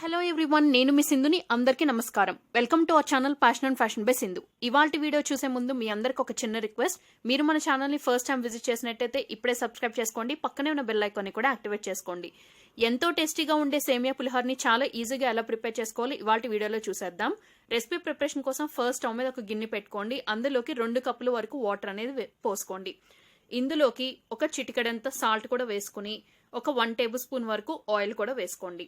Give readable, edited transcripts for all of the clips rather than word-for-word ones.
Hello everyone, నేను మీ సింధుని. అందరికీ నమస్కారం. Welcome to our channel passion and fashion by Sindhu. ఇవాల్టి వీడియో చూసే ముందు మీ అందరికి ఒక చిన్న రిక్వెస్ట్. మీరు మన ఛానల్ని ఫస్ట్ టైం విజిట్ చేసినట్టయితే ఇప్పుడే సబ్స్క్రైబ్ చేసుకోండి. పక్కనే ఉన్న బెల్ ఐకాన్ని కూడా యాక్టివేట్ చేసుకోండి. ఎంతో టేస్టీగా ఉండే సేమియా పులిహోరని చాలా ఈజీగా ఎలా ప్రిపేర్ చేసుకోవాలి ఇవాల్టి వీడియోలో చూసేద్దాం. రెసిపీ ప్రిపరేషన్ కోసం ఫస్ట్ స్టవ్ మీద ఒక గిన్నె పెట్టుకోండి. అందులోకి 2 కప్పుల వరకు వాటర్ అనేది పోసుకోండి. ఇందులోకి ఒక చిటికెడంత సాల్ట్ కూడా వేసుకుని ఒక 1 టేబుల్ స్పూన్ వరకు ఆయిల్ కూడా వేసుకోండి.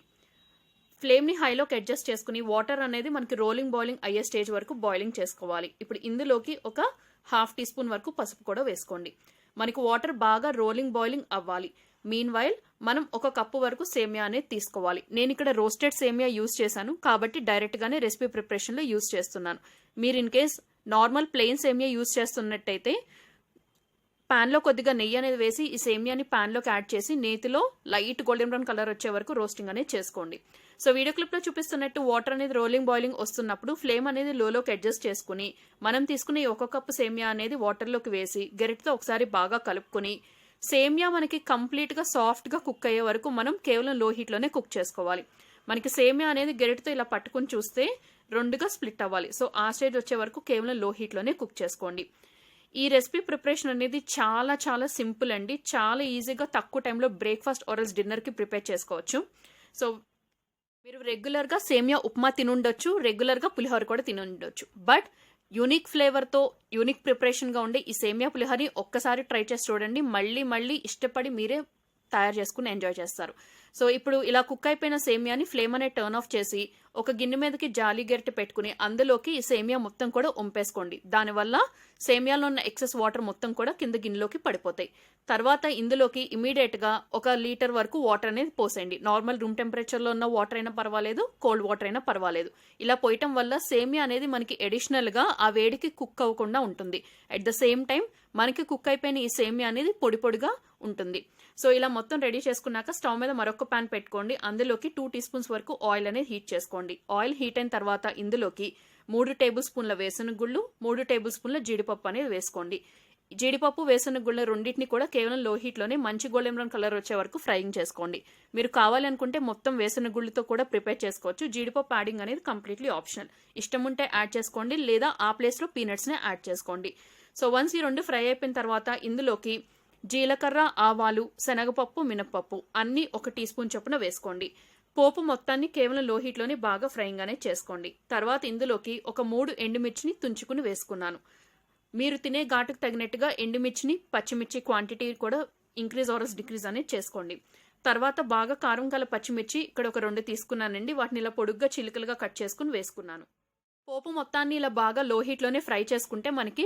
ఫ్లేమ్ని హైలోకి అడ్జస్ట్ చేసుకుని వాటర్ అనేది మనకి బాయిలింగ్ అయ్యే స్టేజ్ వరకు బాయిలింగ్ చేసుకోవాలి. ఇప్పుడు ఇందులోకి ఒక 1/2 టీ స్పూన్ వరకు పసుపు కూడా వేసుకోండి. మనకి వాటర్ బాగా బాయిలింగ్ అవ్వాలి. మీన్ వైల్ మనం 1 కప్పు వరకు సేమియా అనేది తీసుకోవాలి. నేను ఇక్కడ రోస్టెడ్ సేమియా యూజ్ చేశాను కాబట్టి డైరెక్ట్ గానే రెసిపీ ప్రిపరేషన్ లో యూజ్ చేస్తున్నాను. మీరు ఇన్ కేస్ నార్మల్ ప్లెయిన్ సేమియా యూజ్ చేస్తున్నట్టయితే పాన్ లో కొద్దిగా నెయ్యి అనేది వేసి ఈ సేమియాని పాన్ లోకి యాడ్ చేసి నేతిలో లైట్ గోల్డెన్ బ్రౌన్ కలర్ వచ్చే వరకు రోస్టింగ్ అనేది చేసుకోండి. సో వీడియో క్లిప్ లో చూపిస్తున్నట్టు వాటర్ అనేది బాయిలింగ్ వస్తున్నప్పుడు ఫ్లేమ్ అనేది లోకి అడ్జస్ట్ చేసుకుని మనం తీసుకునే 1 కప్పు సేమియా అనేది వాటర్ లోకి వేసి గరిటతో ఒకసారి బాగా కలుపుకొని సేమియా మనకి కంప్లీట్ గా సాఫ్ట్ గా కుక్ అయ్యే వరకు మనం కేవలం లో హీట్ లోనే కుక్ చేసుకోవాలి. మనకి సేమియా అనేది గరిటతో ఇలా పట్టుకుని చూస్తే 2గా స్ప్లిట్ అవ్వాలి. సో ఆ స్టేజ్ వచ్చే వరకు కేవలం లో హీట్ లోనే కుక్ చేసుకోండి. ఈ రెసిపీ ప్రిపరేషన్ అనేది చాలా చాలా సింపుల్ అండి. చాలా ఈజీగా తక్కువ టైంలో బ్రేక్ఫాస్ట్ ఆర్ఎల్స్ డిన్నర్ కి ప్రిపేర్ చేసుకోవచ్చు. సో మీరు రెగ్యులర్ గా సేమియా ఉప్మా తినుండొచ్చు, రెగ్యులర్ గా పులిహోర కూడా తినుండొచ్చు. బట్ యూనిక్ ఫ్లేవర్ తో యూనిక్ ప్రిపరేషన్ గా ఉండే ఈ సేమియా పులిహోరని ఒక్కసారి ట్రై చేసి చూడండి. మళ్ళీ ఇష్టపడి మీరే తయారు చేసుకుని ఎంజాయ్ చేస్తారు. సో ఇప్పుడు ఇలా కుక్ అయిపోయిన సేమియాని ఫ్లేమ్ అనేది టర్న్ ఆఫ్ చేసి ఒక గిన్నె మీదకి జాలి గరిటె పెట్టుకుని అందులోకి ఈ సేమియా మొత్తం కూడా వంపేసుకోండి. దానివల్ల సేమియాలో ఉన్న ఎక్సెస్ వాటర్ మొత్తం కూడా కింద గిన్నెలోకి పడిపోతాయి. తర్వాత ఇందులోకి ఇమీడియట్ గా 1 లీటర్ వరకు వాటర్ అనేది పోసేయండి. నార్మల్ రూమ్ టెంపరేచర్ లో ఉన్న వాటర్ అయినా పర్వాలేదు, కోల్డ్ వాటర్ అయినా పర్వాలేదు. ఇలా పోయటం వల్ల సేమియా అనేది మనకి అడిషనల్ గా ఆ వేడికి కుక్ అవ్వకుండా ఉంటుంది. అట్ ద సేమ్ టైం మనకి కుక్ అయిపోయిన ఈ సేమియా అనేది పొడిగా ఉంటుంది. సో ఇలా మొత్తం రెడీ చేసుకున్నాక స్టవ్ మీద మరొక పాన్ పెట్టుకోండి. అందులోకి 2 టీ స్పూన్స్ వరకు ఆయిల్ అనేది హీట్ చేసుకోండి. ఆయిల్ హీట్ అయిన తర్వాత ఇందులోకి 3 టేబుల్ స్పూన్ల వేరుశనగ గుళ్ళు, 3 టేబుల్ స్పూన్ల జీడిపప్పు అనేది వేసుకోండి. జీడిపప్పు వేరుశనగ గుళ్ళ రెండింటిని కూడా కేవలం లో హీట్ లోనే మంచి గోల్డెన్ బ్రౌన్ కలర్ వచ్చే వరకు ఫ్రైయింగ్ చేసుకోండి. మీరు కావాలనుకుంటే మొత్తం వేరుశనగ గుళ్ళతో కూడా ప్రిపేర్ చేసుకోవచ్చు. జీడిపప్పు యాడింగ్ అనేది కంప్లీట్లీ ఆప్షనల్. ఇష్టం ఉంటే యాడ్ చేసుకోండి, లేదా ఆ ప్లేస్ లో పీనట్స్ ని యాడ్ చేసుకోండి. సో వన్స్ ఈ 2 ఫ్రై అయిపోయిన తర్వాత ఇందులోకి జీలకర్ర, ఆవాలు, శనగపప్పు, మినపప్పు అన్ని 1 టీ స్పూన్ చొప్పున వేసుకోండి. పోపు మొత్తాన్ని కేవలం లో హీట్ లోనే బాగా ఫ్రైయింగ్ అనేది చేసుకోండి. తర్వాత ఇందులోకి ఒక 3 ఎండుమిర్చిని తుంచుకుని వేసుకున్నాను. మీరు తినే ఘాటుకు తగినట్టుగా ఎండుమిర్చిని, పచ్చిమిర్చి క్వాంటిటీ కూడా ఇంక్రీజ్ ఆర్ డిక్రీజ్ అనేది చేసుకోండి. తర్వాత బాగా కారం గల పచ్చిమిర్చి ఇక్కడ ఒక 2 తీసుకున్నానండి. వాటిని ఇలా పొడుగ్గా చిలుకలుగా కట్ చేసుకుని వేసుకున్నాను. పోపు మొత్తాన్ని ఇలా బాగా లో హీట్ లోనే ఫ్రై చేసుకుంటే మనకి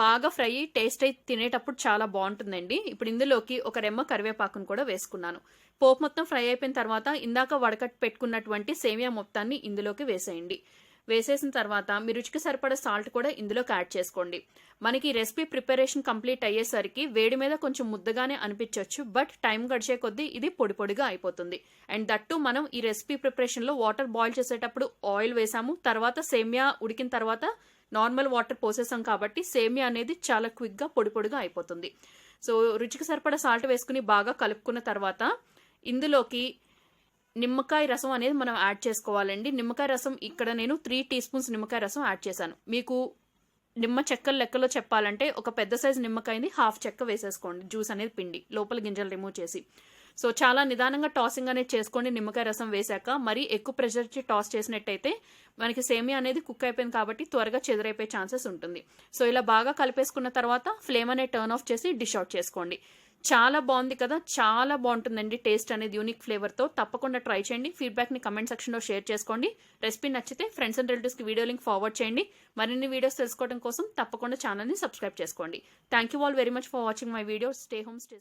బాగా ఫ్రై టేస్ట్ అయి తినేటప్పుడు చాలా బాగుంటుందండి. ఇప్పుడు ఇందులోకి ఒక రెమ్మ కరివేపాకును కూడా వేసుకున్నాను. పోపు మొత్తం ఫ్రై అయిపోయిన తర్వాత ఇందాక వడకట్టి పెట్టుకున్నటువంటి సేమియా మొత్తాన్ని ఇందులోకి వేసేయండి. వేసేసిన తర్వాత మీ రుచికి సరిపడా సాల్ట్ కూడా ఇందులోకి యాడ్ చేసుకోండి. మనకి రెసిపీ ప్రిపరేషన్ కంప్లీట్ అయ్యేసరికి వేడి మీద కొంచెం ముద్దగానే అనిపించవచ్చు, బట్ టైం గడిచే కొద్దీ ఇది పొడిగా అయిపోతుంది. అండ్ దట్టు మనం ఈ రెసిపీ ప్రిపరేషన్ లో వాటర్ బాయిల్ చేసేటప్పుడు ఆయిల్ వేసాము, తర్వాత సేమియా ఉడికిన తర్వాత నార్మల్ వాటర్ పోసేసాం కాబట్టి సేమియా అనేది చాలా క్విక్ గా పొడిగా అయిపోతుంది. సో రుచికి సరిపడా సాల్ట్ వేసుకుని బాగా కలుపుకున్న తర్వాత ఇందులోకి నిమ్మకాయ రసం అనేది మనం యాడ్ చేసుకోవాలండి. నిమ్మకాయ రసం ఇక్కడ నేను 3 టీ స్పూన్స్ నిమ్మకాయ రసం యాడ్ చేశాను. మీకు నిమ్మ చెక్కల లెక్కలో చెప్పాలంటే ఒక పెద్ద సైజు నిమ్మకాయని 1/2 చెక్క వేసేసుకోండి. జ్యూస్ అనేది పిండి లోపల గింజలు రిమూవ్ చేసి. సో చాలా నిదానంగా టాసింగ్ అనేది చేసుకోండి. నిమ్మకాయ రసం వేశాక మరీ ఎక్కువ ప్రెషర్ ఇచ్చి టాస్ చేసినట్టయితే మనకి సేమియా అనేది కుక్ అయిపోయింది కాబట్టి త్వరగా చెదిరైపోయే ఛాన్సెస్ ఉంటుంది. సో ఇలా బాగా కలిపేసుకున్న తర్వాత ఫ్లేమ్ అనేది టర్న్ ఆఫ్ చేసి డిష్ అవుట్ చేసుకోండి. చాలా బాగుంది కదా, చాలా బాగుంటుందండి. టేస్ట్ అనేది యూనిక్ ఫ్లేవర్ తో. తప్పకుండా ట్రై చేయండి. ఫీడ్బ్యాక్ ని కమెంట్ సెక్షన్ లో షేర్ చేసుకోండి. రెసిపీ నచ్చితే ఫ్రెండ్స్ అండ్ రిలేటివ్స్ కి వీడియో లింక్ ఫార్వర్డ్ చేయండి. మరిన్ని వీడియోస్ తెలుసుకోవడం కోసం తప్పకుండా ఛానల్ ని సబ్స్క్రైబ్ చేసుకోండి. Thank you all very much for watching my video. Stay home stay